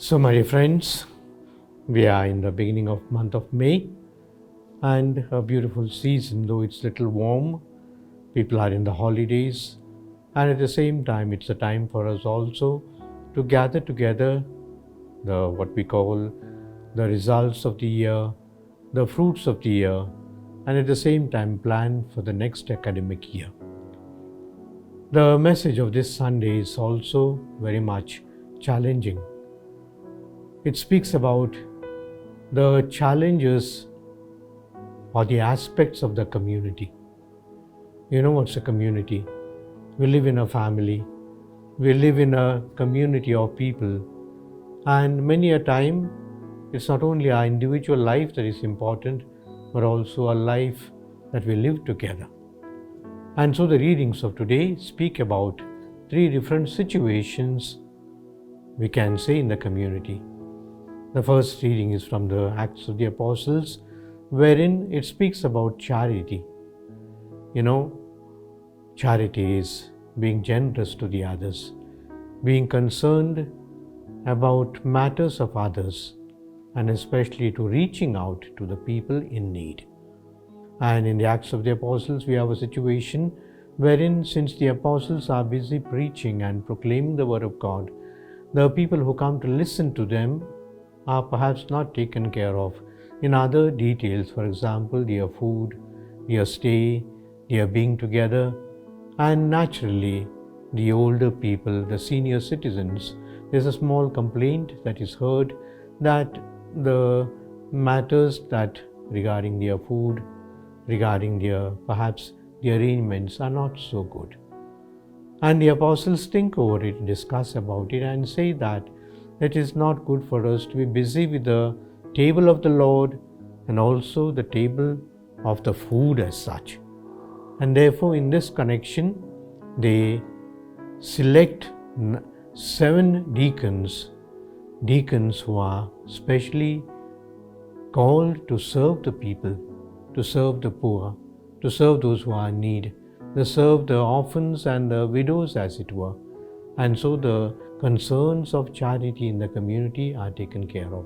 So, my dear friends, we are in the beginning of month of May and a beautiful season, though it's a little warm. People are in the holidays, and at the same time, it's a time for us also to gather together the what we call the results of the year, the fruits of the year, and at the same time plan for the next academic year. The message of this Sunday is also very much challenging. It speaks about the challenges or the aspects of the community. You know what's a community? We live in a family. We live in a community of people. And many a time, it's not only our individual life that is important, but also a life that we live together. And so the readings of today speak about three different situations we can say in the community. The first reading is from the Acts of the Apostles, wherein it speaks about charity. You know, charity is being generous to the others, being concerned about matters of others, and especially to reaching out to the people in need. And in the Acts of the Apostles, we have a situation wherein, since the apostles are busy preaching and proclaiming the word of God, the people who come to listen to them are perhaps not taken care of in other details, for example, their food, their stay, their being together, and naturally, the older people, the senior citizens, there's a small complaint that is heard that the matters that regarding their food, regarding their perhaps the arrangements are not so good. And the apostles think over it, discuss about it, and say that it is not good for us to be busy with the table of the Lord and also the table of the food as such. And therefore, in this connection, they select 7 deacons who are specially called to serve the people, to serve the poor, to serve those who are in need, to serve the orphans and the widows, as it were. And so the concerns of charity in the community are taken care of.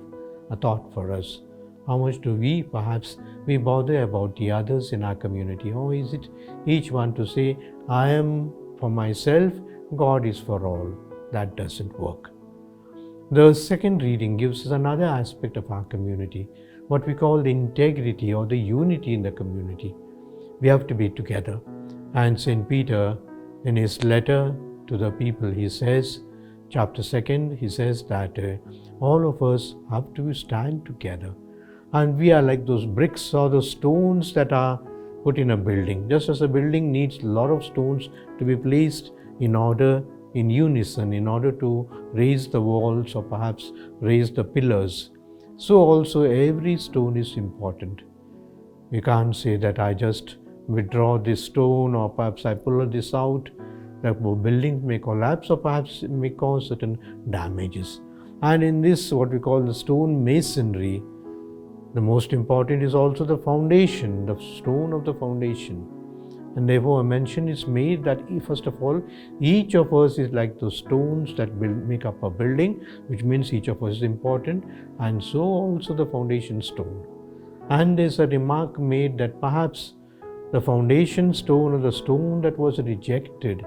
A thought for us. How much do we bother about the others in our community? Or is it each one to say, I am for myself, God is for all? That doesn't work. The second reading gives us another aspect of our community, what we call the integrity or the unity in the community. We have to be together. And St. Peter, in his letter to the people, he says, chapter 2, he says that all of us have to stand together. And we are like those bricks or those stones that are put in a building. Just as a building needs a lot of stones to be placed in unison, in order to raise the walls or perhaps raise the pillars, so also every stone is important. We can't say that I just withdraw this stone or perhaps I pull this out. The building may collapse or perhaps may cause certain damages. And in this, what we call the stone masonry, the most important is also the foundation, the stone of the foundation. And therefore a mention is made that first of all, each of us is like those stones that make up a building, which means each of us is important, and so also the foundation stone. And there's a remark made that perhaps the foundation stone or the stone that was rejected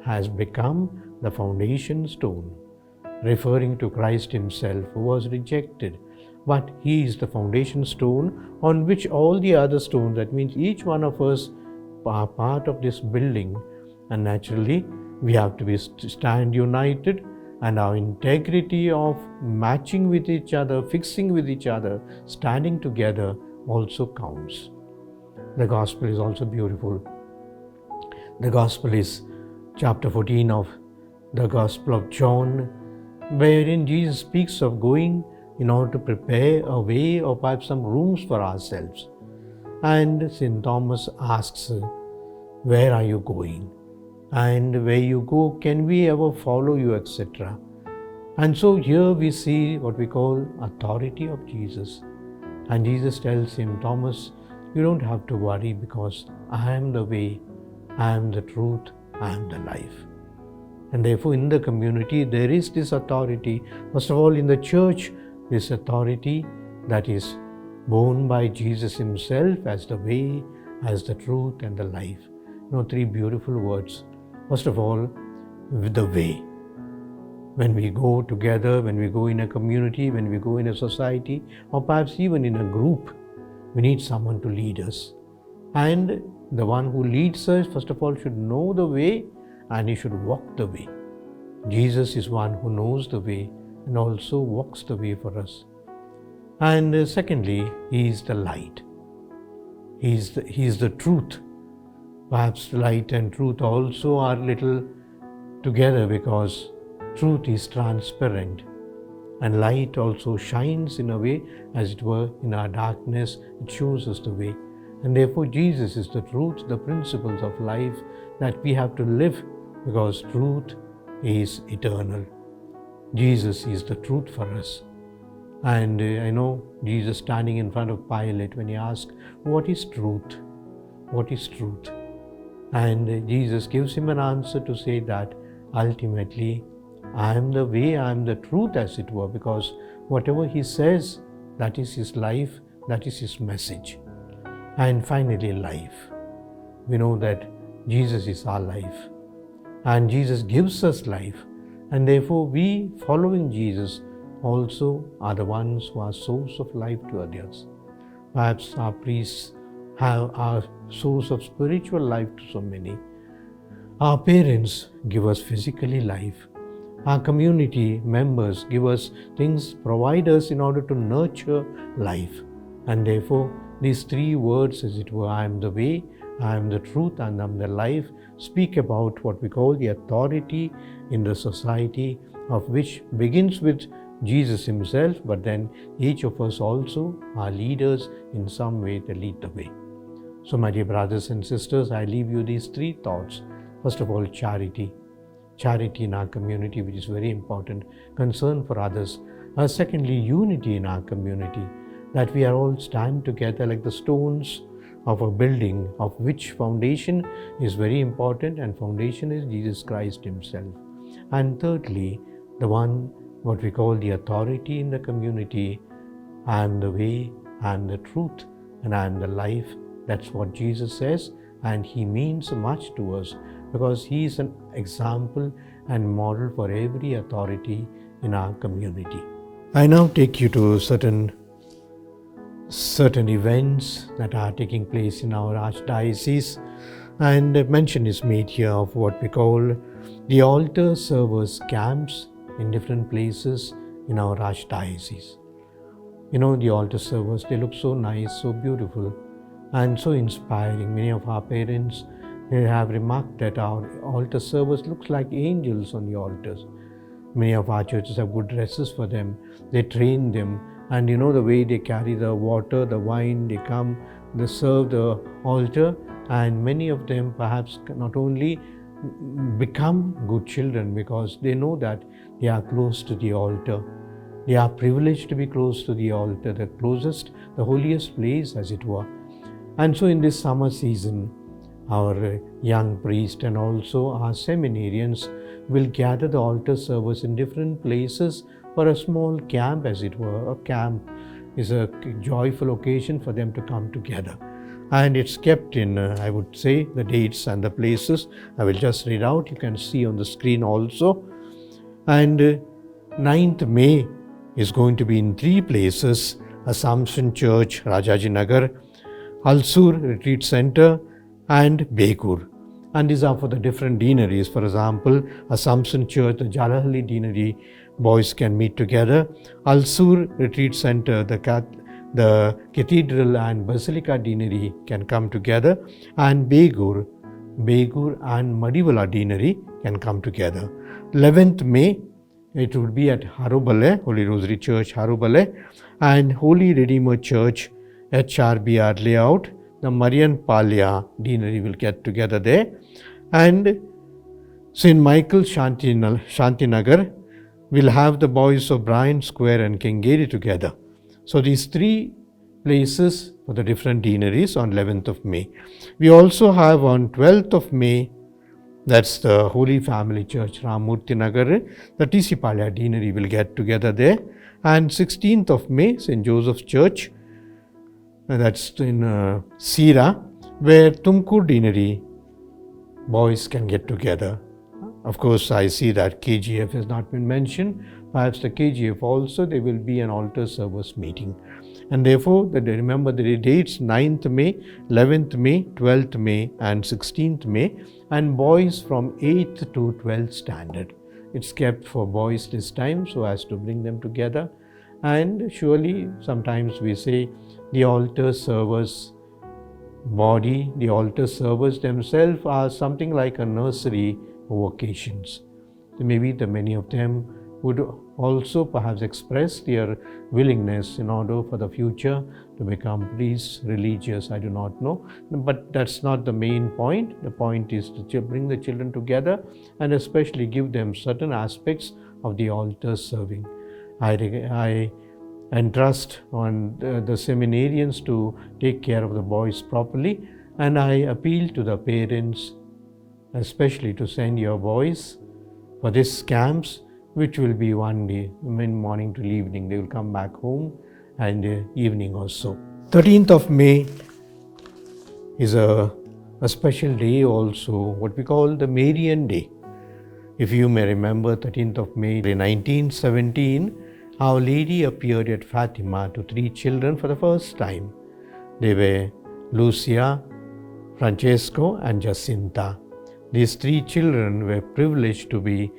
has become the foundation stone, referring to Christ himself, who was rejected. But he is the foundation stone on which all the other stones, that means each one of us are part of this building. And naturally, we have to stand united, and our integrity of matching with each other, fixing with each other, standing together also counts. The Gospel is also beautiful. The Gospel is chapter 14 of the Gospel of John, wherein Jesus speaks of going in order to prepare a way or perhaps some rooms for ourselves. And St. Thomas asks, where are you going? And where you go, can we ever follow you, etc. And so here we see what we call authority of Jesus. And Jesus tells him, Thomas, you don't have to worry, because I am the way, I am the truth, I am the life. And therefore, in the community, there is this authority. First of all, in the church, this authority that is borne by Jesus himself as the way, as the truth, and the life. Three beautiful words. First of all, the way. When we go together, when we go in a community, when we go in a society, or perhaps even in a group, we need someone to lead us. And the one who leads us, first of all, should know the way, and he should walk the way. Jesus is one who knows the way and also walks the way for us. And secondly, he is the light. He is the truth. Perhaps light and truth also are little together, because truth is transparent and light also shines in a way, as it were, in our darkness. It shows us the way. And therefore, Jesus is the truth, the principles of life that we have to live, because truth is eternal. Jesus is the truth for us. And I know Jesus standing in front of Pilate when he asked, "What is truth? What is truth?" And Jesus gives him an answer to say that ultimately, I am the way, I am the truth, as it were, because whatever he says, that is his life, that is his message. And finally, life. We know that Jesus is our life, and Jesus gives us life, and therefore we, following Jesus, also are the ones who are source of life to others. Perhaps our priests are source of spiritual life to so many. Our parents give us physically life. Our community members give us things, provide us in order to nurture life. And therefore, these three words, as it were, I am the way, I am the truth, and I am the life, speak about what we call the authority in the society, of which begins with Jesus himself, but then each of us also are leaders in some way. They lead the way. So, my dear brothers and sisters, I leave you these three thoughts. First of all, charity. Charity in our community, which is very important. Concern for others. Secondly, unity in our community, that we are all stand together like the stones of a building, of which foundation is very important, and foundation is Jesus Christ himself. And thirdly, the one, what we call the authority in the community, I am the way, I am the truth, and I am the life. That's what Jesus says, and he means much to us, because he is an example and model for every authority in our community. I now take you to certain events that are taking place in our Archdiocese, and a mention is made here of what we call the altar servers camps in different places in our Archdiocese. The altar servers, they look so nice, so beautiful, and so inspiring. Many of our parents, they have remarked that our altar servers looks like angels on the altars. Many of our churches have good dresses for them. They train them, and the way they carry the water, the wine, they come, they serve the altar, and many of them perhaps not only become good children because they know that they are close to the altar. They are privileged to be close to the altar, the closest, the holiest place, as it were. And so in this summer season, our young priest and also our seminarians will gather the altar servers in different places for a small camp, as it were. A camp is a joyful occasion for them to come together. And it's kept in, I would say, the dates and the places. I will just read out. You can see on the screen also. And 9th May is going to be in 3 places: Assumption Church, Rajajinagar, Alsur Retreat Center, and Begur. And these are for the different deaneries. For example, Assumption Church, the Jalahalli Deanery, boys can meet together. Alsur Retreat Center, the Cathedral and Basilica Deanery can come together. And Begur and Madivala Deanery can come together. 11th May, it will be at Harubale, Holy Rosary Church, Harubale, and Holy Redeemer Church, HRBR layout. The Marian Palya Deanery will get together there. And St. Michael Shantinagar will have the boys of Bryan Square and Kengeri together. So these 3 places for the different deaneries on 11th of May. We also have on 12th of May That's the Holy Family Church, Ramurthy Nagar. The Tisipalya Deanery will get together there. And 16th of May, St. Joseph's Church, that's in Sira, where Tumkur Deanery boys can get together. Of course, I see that KGF has not been mentioned. Perhaps the KGF also, there will be an altar service meeting. And therefore, remember the dates 9th May, 11th May, 12th May and 16th May, and boys from 8th to 12th standard. It's kept for boys this time so as to bring them together. And surely sometimes we say the altar servers body, the altar servers themselves are something like a nursery for vocations. So maybe many of them would also perhaps express their willingness in order for the future to become priests, religious, I do not know. But that's not the main point. The point is to bring the children together and especially give them certain aspects of the altar serving. I entrust on the seminarians to take care of the boys properly, and I appeal to the parents especially to send your boys for these camps, which will be one day, morning till evening. They will come back home and evening also. 13th of May is a special day also, what we call the Marian Day. If you may remember, 13th of May 1917, Our Lady appeared at Fatima to 3 children for the first time. They were Lucia, Francesco and Jacinta. These 3 children were privileged to be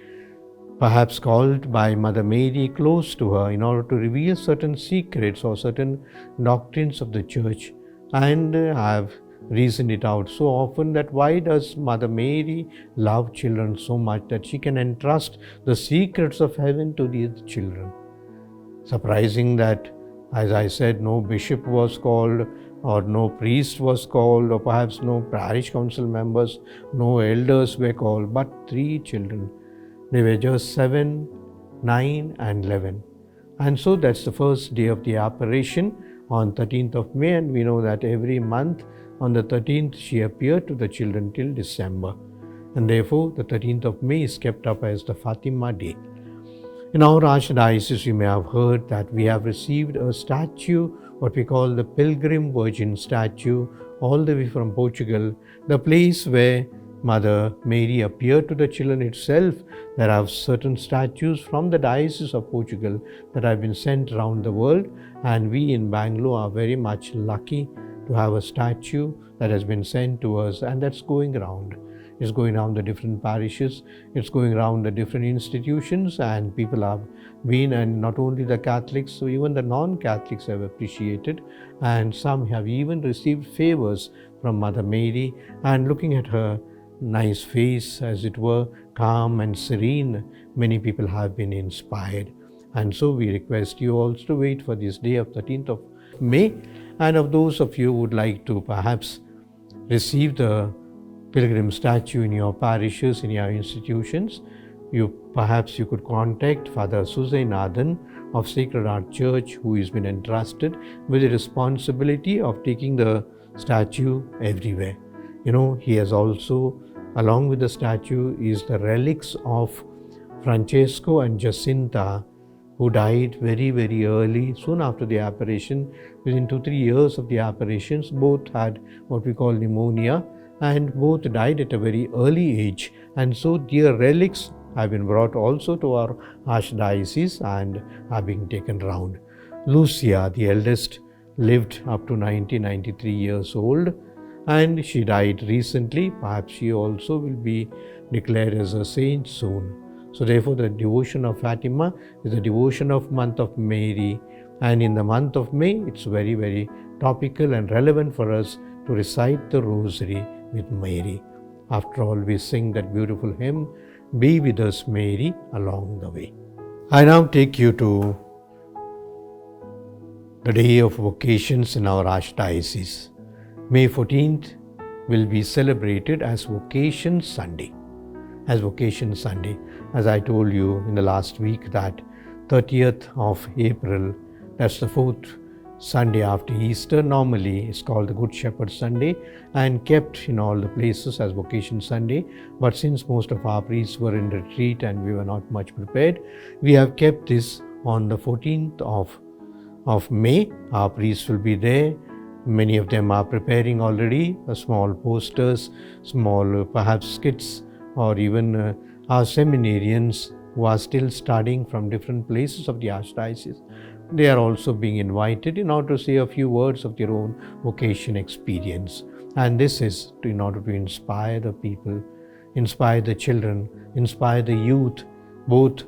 perhaps called by Mother Mary close to her in order to reveal certain secrets or certain doctrines of the Church. And I have reasoned it out so often that why does Mother Mary love children so much that she can entrust the secrets of heaven to these children? Surprising that, as I said, no bishop was called or no priest was called or perhaps no parish council members, no elders were called, but 3 children. They were just 7, 9 and 11. And so that's the first day of the apparition on 13th of May, and we know that every month on the 13th she appeared to the children till December. And therefore the 13th of May is kept up as the Fatima Day. In our Archdiocese, you may have heard that we have received a statue, what we call the Pilgrim Virgin statue, all the way from Portugal, the place where Mother Mary appeared to the children itself. There are certain statues from the Diocese of Portugal that have been sent around the world, and we in Bangalore are very much lucky to have a statue that has been sent to us, and that's going around. It's going around the different parishes, it's going around the different institutions, and people have been, and not only the Catholics, so even the non-Catholics have appreciated, and some have even received favors from Mother Mary, and looking at her nice face, as it were, calm and serene, many people have been inspired. And so we request you also to wait for this day of 13th of May, and of those of you who would like to perhaps receive the Pilgrim statue in your parishes, in your institutions, perhaps you could contact Father Suzainathan of Sacred Heart Church, who has been entrusted with the responsibility of taking the statue everywhere. He has also, along with the statue, is the relics of Francesco and Jacinta, who died very, very early, soon after the apparition. Within 2-3 years of the apparitions, both had what we call pneumonia, and both died at a very early age. And so their relics have been brought also to our Archdiocese and are being taken round. Lucia, the eldest, lived up to 93 years old, and she died recently. Perhaps she also will be declared as a saint soon. So therefore the devotion of Fatima is the devotion of month of Mary, and in the month of May it's very, very topical and relevant for us to recite the Rosary with Mary. After all, we sing that beautiful hymn, "Be with us, Mary, along the way." I now take you to the day of vocations in our Archdiocese. May 14th will be celebrated as Vocations Sunday. As I told you in the last week that 30th of April, that's the 4th Sunday after Easter. Normally it's called the Good Shepherd Sunday and kept in all the places as Vocation Sunday. But since most of our priests were in retreat and we were not much prepared, we have kept this on the 14th of May. Our priests will be there. Many of them are preparing already small posters, small perhaps skits, or even our seminarians who are still studying from different places of the Archdiocese. They are also being invited in order to say a few words of their own vocation experience. And this is in order to inspire the people, inspire the children, inspire the youth, both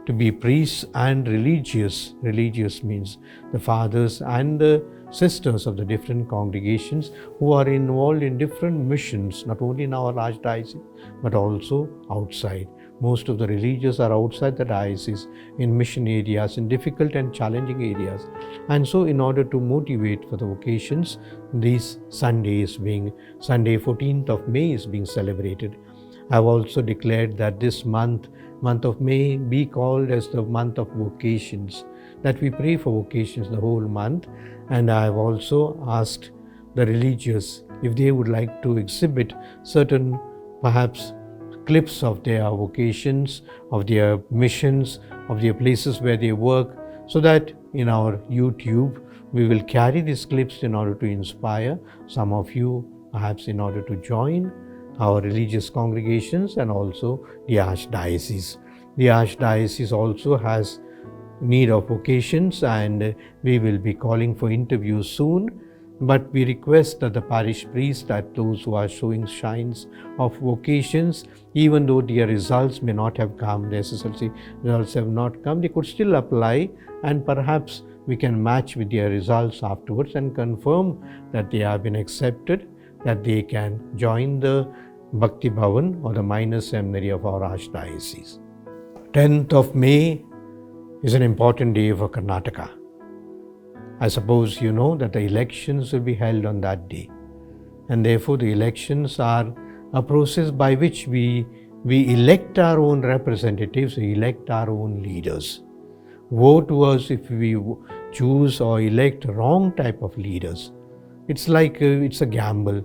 to be priests and religious. Religious means the fathers and the sisters of the different congregations who are involved in different missions, not only in our Archdiocese, but also outside. Most of the religious are outside the diocese in mission areas, in difficult and challenging areas. And so in order to motivate for the vocations, this Sunday 14th of May is being celebrated. I have also declared that this month of May be called as the month of vocations, that we pray for vocations the whole month. And I have also asked the religious if they would like to exhibit certain perhaps clips of their vocations, of their missions, of their places where they work, so that in our YouTube we will carry these clips in order to inspire some of you, perhaps in order to join our religious congregations and also the Archdiocese. The Archdiocese also has need of vocations, and we will be calling for interviews soon. But we request that the parish priests, that those who are showing signs of vocations, even though their results may not have come, the SSLC results have not come, they could still apply, and perhaps we can match with their results afterwards and confirm that they have been accepted, that they can join the Bhakti Bhavan or the minor seminary of our Archdiocese. 10th of May is an important day for Karnataka. I suppose you know that the elections will be held on that day. And therefore the elections are a process by which we elect our own representatives, we elect our own leaders. Woe to us if we choose or elect wrong type of leaders. It's like it's a gamble.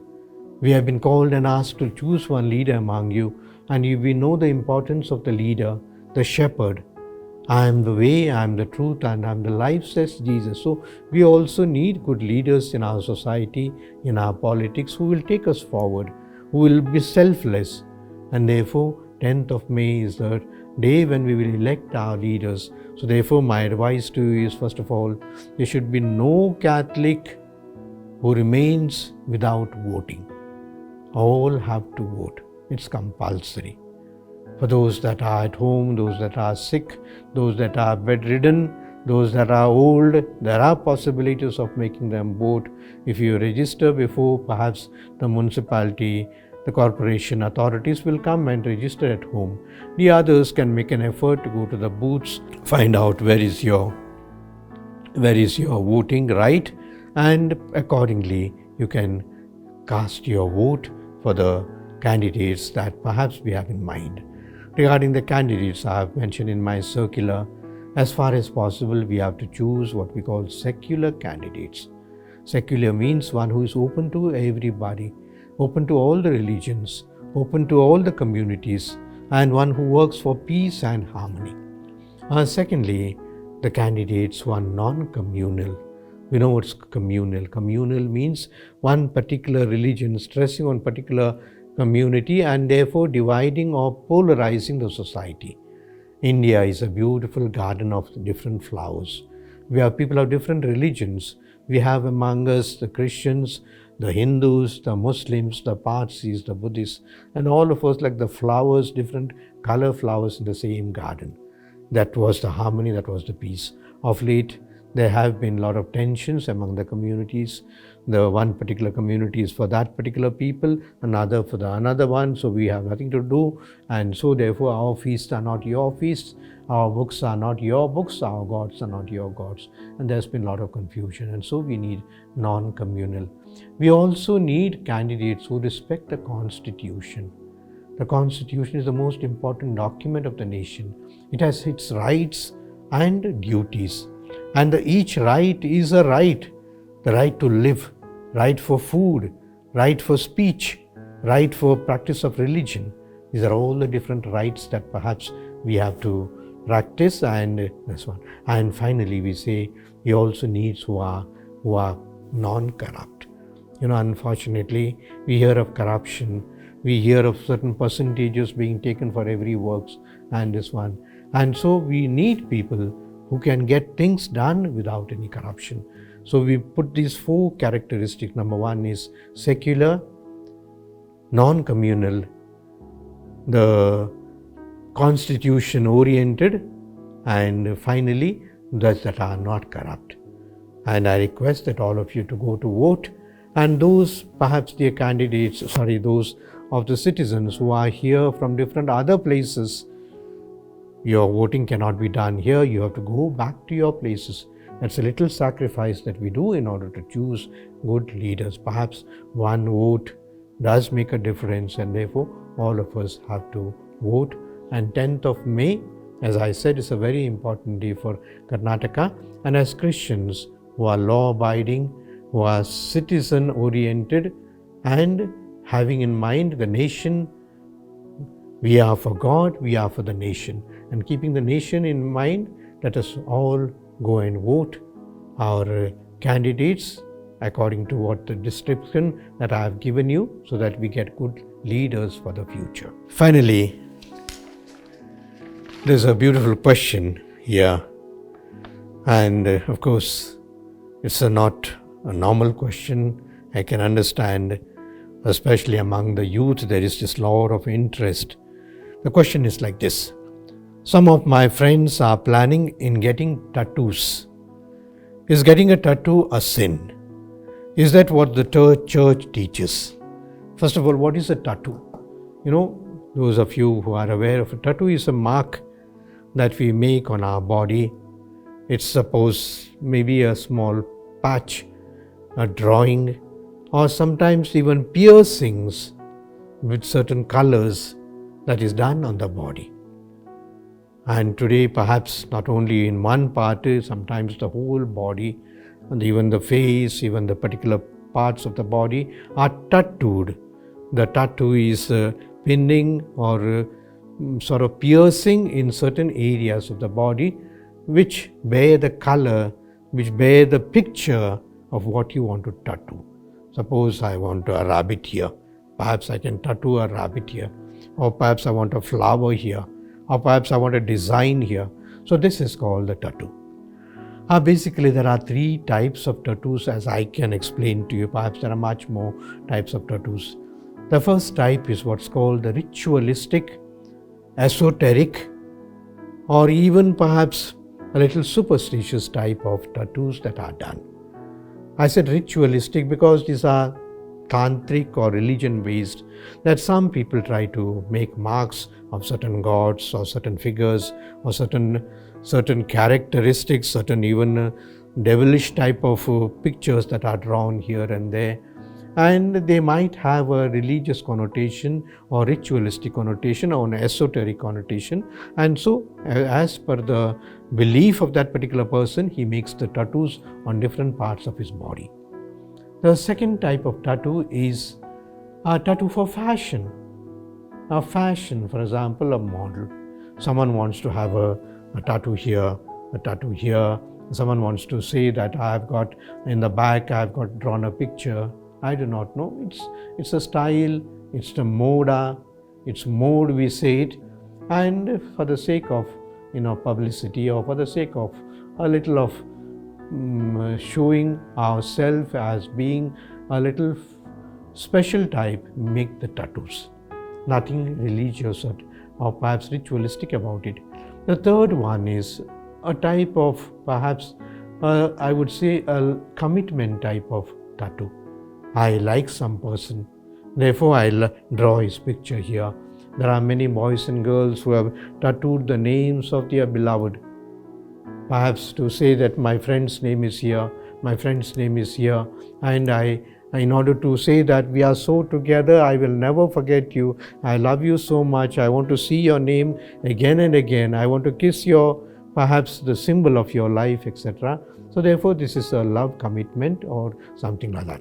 We have been called and asked to choose one leader among you, and we know the importance of the leader, the shepherd. I am the way, I am the truth, and I am the life, says Jesus. So we also need good leaders in our society, in our politics, who will take us forward, who will be selfless. And therefore, 10th of May is the day when we will elect our leaders. So therefore, my advice to you is, first of all, there should be no Catholic who remains without voting. All have to vote. It's compulsory. For those that are at home, those that are sick, those that are bedridden, those that are old, there are possibilities of making them vote. If you register before, perhaps the municipality, the corporation authorities will come and register at home. The others can make an effort to go to the booths, find out where is your voting right, and accordingly you can cast your vote for the candidates that perhaps we have in mind. Regarding the candidates, I have mentioned in my circular, as far as possible, we have to choose what we call secular candidates. Secular means one who is open to everybody, open to all the religions, open to all the communities, and one who works for peace and harmony. Secondly, the candidates who are non-communal. We know what's communal. Communal means one particular religion stressing on particular community and therefore dividing or polarizing the society. India is a beautiful garden of different flowers. We have people of different religions. We have among us the Christians, the Hindus, the Muslims, the Parsis, the Buddhists, and all of us like the flowers, different color flowers in the same garden. That was the harmony, that was the peace. Of late, there have been a lot of tensions among the communities. The one particular community is for that particular people, another for the another one, so we have nothing to do. And so therefore our feasts are not your feasts, our books are not your books, our gods are not your gods. And there's been a lot of confusion, and so we need non-communal. We also need candidates who respect the Constitution. The Constitution is the most important document of the nation. It has its rights and duties. And each right is a right. the right to live, right for food, right for speech, right for practice of religion. These are all the different rights that perhaps we have to practice, and this one. And finally, we say he also needs who are non-corrupt. Unfortunately, we hear of corruption. We hear of certain percentages being taken for every works and this one. And so we need people who can get things done without any corruption. So we put these 4 characteristics. Number 1 is secular, non-communal, the constitution oriented, and finally those that are not corrupt. And I request that all of you to go to vote, and those perhaps dear candidates, those of the citizens who are here from different other places, your voting cannot be done here. You have to go back to your places. That's a little sacrifice that we do in order to choose good leaders. Perhaps one vote does make a difference, and therefore all of us have to vote. And 10th of May, as I said, is a very important day for Karnataka. And as Christians who are law-abiding, who are citizen-oriented, and having in mind the nation, we are for God, we are for the nation. And keeping the nation in mind, let us all go and vote our candidates according to what the description that I have given you, so that we get good leaders for the future. Finally, there's a beautiful question here, and of course it's not a normal question. I can understand, especially among the youth, there is this lot of interest. The question is like this: some of my friends are planning in getting tattoos. Is getting a tattoo a sin? Is that what the church teaches? First of all, what is a tattoo? Those of you who are aware of a tattoo is a mark that we make on our body. It's suppose maybe a small patch, a drawing, or sometimes even piercings with certain colors that is done on the body. And today, perhaps not only in one part, sometimes the whole body, and even the face, even the particular parts of the body are tattooed. The tattoo is pinning or sort of piercing in certain areas of the body, which bear the color, which bear the picture of what you want to tattoo. Suppose I want a rabbit here, perhaps I can tattoo a rabbit here, or perhaps I want a flower here, or perhaps I want a design here. So this is called the tattoo. Basically, there are 3 types of tattoos, as I can explain to you. Perhaps there are much more types of tattoos. The first type is what's called the ritualistic, esoteric, or even perhaps a little superstitious type of tattoos that are done. I said ritualistic because these are tantric or religion based, that some people try to make marks of certain gods or certain figures or certain characteristics, certain even devilish type of pictures that are drawn here and there, and they might have a religious connotation or ritualistic connotation or an esoteric connotation. And so as per the belief of that particular person, he makes the tattoos on different parts of his body. The second type of tattoo is a tattoo for fashion. A fashion, for example, a model. Someone wants to have a tattoo here, a tattoo here. Someone wants to say that I've got in the back, I've got drawn a picture. I do not know. It's a style, it's the moda, it's mode we say it. And for the sake of publicity, or for the sake of a little of showing ourselves as being a little special type, make the tattoos. Nothing religious or perhaps ritualistic about it. The third one is a type of perhaps I would say a commitment type of tattoo. I like some person, therefore I draw his picture here. There are many boys and girls who have tattooed the names of their beloved. Perhaps to say that my friend's name is here, my friend's name is here, and in order to say that we are so together, I will never forget you, I love you so much, I want to see your name again and again, I want to kiss your, perhaps the symbol of your life, etc. So therefore, this is a love commitment or something like that.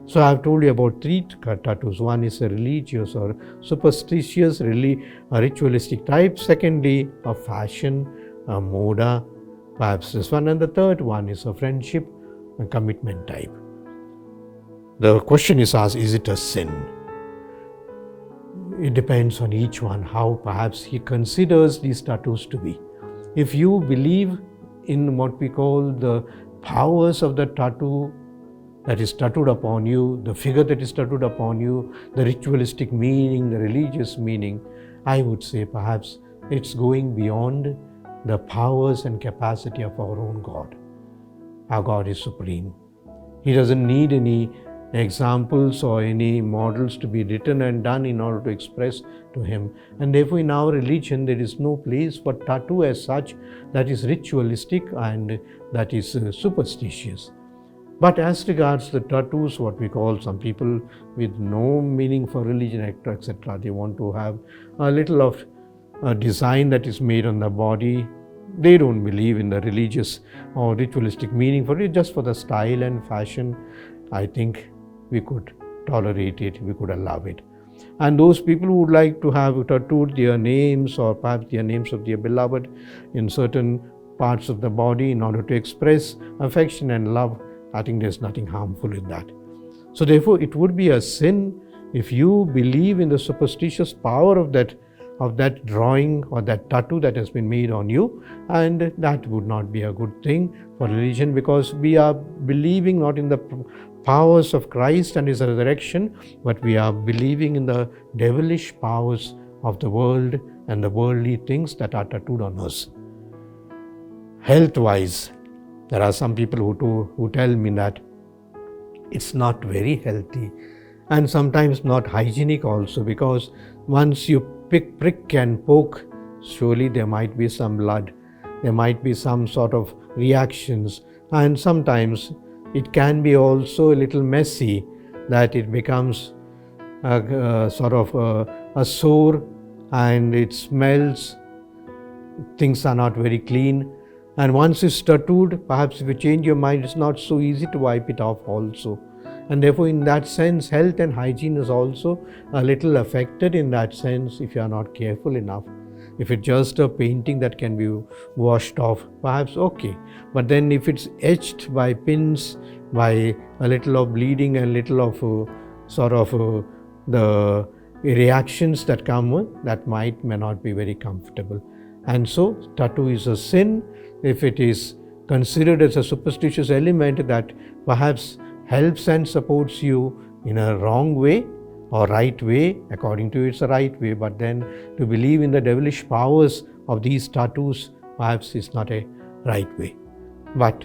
So I have told you about three tattoos. One is a religious or superstitious, ritualistic type. Secondly, a fashion, a moda, perhaps this one. And the third one is a friendship, a commitment type. The question is asked, is it a sin? It depends on each one, how perhaps he considers these tattoos to be. If you believe in what we call the powers of the tattoo that is tattooed upon you, the figure that is tattooed upon you, the ritualistic meaning, the religious meaning, I would say perhaps it's going beyond the powers and capacity of our own God. Our God is supreme. He doesn't need any examples or any models to be written and done in order to express to Him. And therefore in our religion there is no place for tattoo as such that is ritualistic and that is superstitious. But as regards the tattoos, what we call some people with no meaning for religion, etc., they want to have a little of a design that is made on the body. They don't believe in the religious or ritualistic meaning for it, just for the style and fashion. I think we could tolerate it, we could allow it. And those people who would like to have tattooed their names or perhaps their names of their beloved in certain parts of the body in order to express affection and love, I think there's nothing harmful in that. So therefore it would be a sin if you believe in the superstitious power of that drawing or that tattoo that has been made on you, and that would not be a good thing for religion, because we are believing not in the powers of Christ and His resurrection, but we are believing in the devilish powers of the world and the worldly things that are tattooed on us. Health-wise, there are some people who tell me that it's not very healthy and sometimes not hygienic also, because once you prick and poke, surely there might be some blood, there might be some sort of reactions, and sometimes it can be also a little messy, that it becomes sort of a sore and it smells, things are not very clean. And once it's tattooed, perhaps if you change your mind, it's not so easy to wipe it off also. And therefore in that sense, health and hygiene is also a little affected in that sense if you are not careful enough. If it's just a painting that can be washed off, perhaps okay. But then if it's etched by pins, by a little of bleeding and little of the reactions that come, that may not be very comfortable. And so tattoo is a sin if it is considered as a superstitious element that perhaps helps and supports you in a wrong way or right way. According to you, it's a right way, but then to believe in the devilish powers of these tattoos perhaps is not a right way. But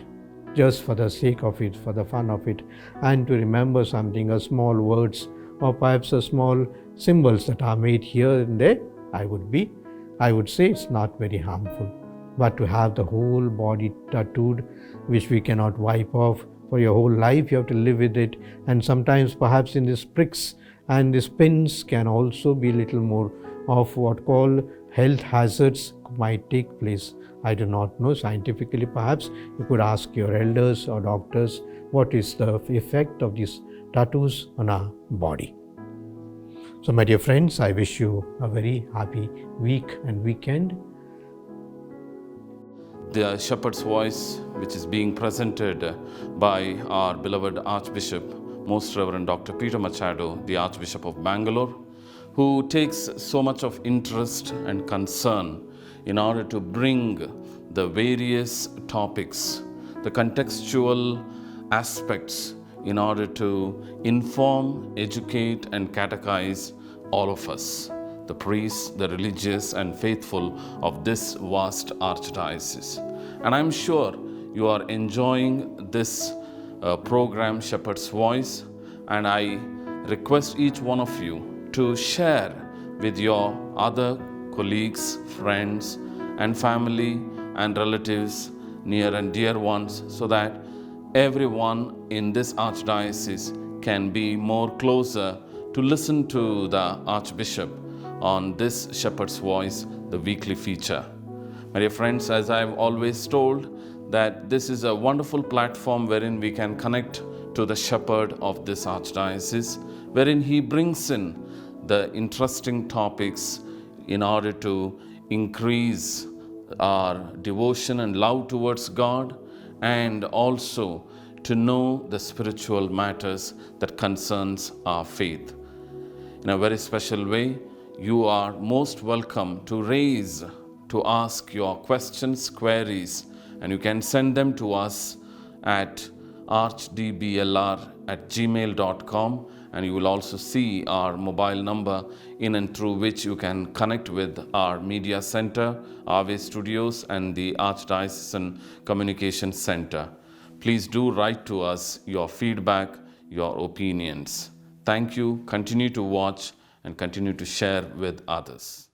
just for the sake of it, for the fun of it, and to remember something, a small words or perhaps a small symbols that are made here and there, I would say it's not very harmful. But to have the whole body tattooed, which we cannot wipe off for your whole life, you have to live with it. And sometimes perhaps in these pricks and these pins can also be a little more of what called health hazards might take place. I do not know scientifically. Perhaps you could ask your elders or doctors what is the effect of these tattoos on our body. So my dear friends, I wish you a very happy week and weekend. The Shepherd's Voice, which is being presented by our beloved Archbishop, Most Reverend Dr. Peter Machado, the Archbishop of Bangalore, who takes so much of interest and concern in order to bring the various topics, the contextual aspects, in order to inform, educate, and catechize all of us, the priests, the religious, and faithful of this vast archdiocese. And I'm sure you are enjoying this program, Shepherd's Voice, and I request each one of you to share with your other colleagues, friends, and family and relatives, near and dear ones, so that everyone in this archdiocese can be more closer to listen to the Archbishop on this Shepherd's Voice, the weekly feature. My dear friends, as I've always told, that this is a wonderful platform wherein we can connect to the shepherd of this archdiocese, wherein he brings in the interesting topics in order to increase our devotion and love towards God, and also to know the spiritual matters that concerns our faith. In a very special way, you are most welcome to ask your questions, queries, and you can send them to us at archdblr@gmail.com, and you will also see our mobile number in and through which you can connect with our media center, Ave Studios, and the Archdiocesan Communication Center. Please do write to us your feedback, your opinions. Thank you. Continue to watch and continue to share with others.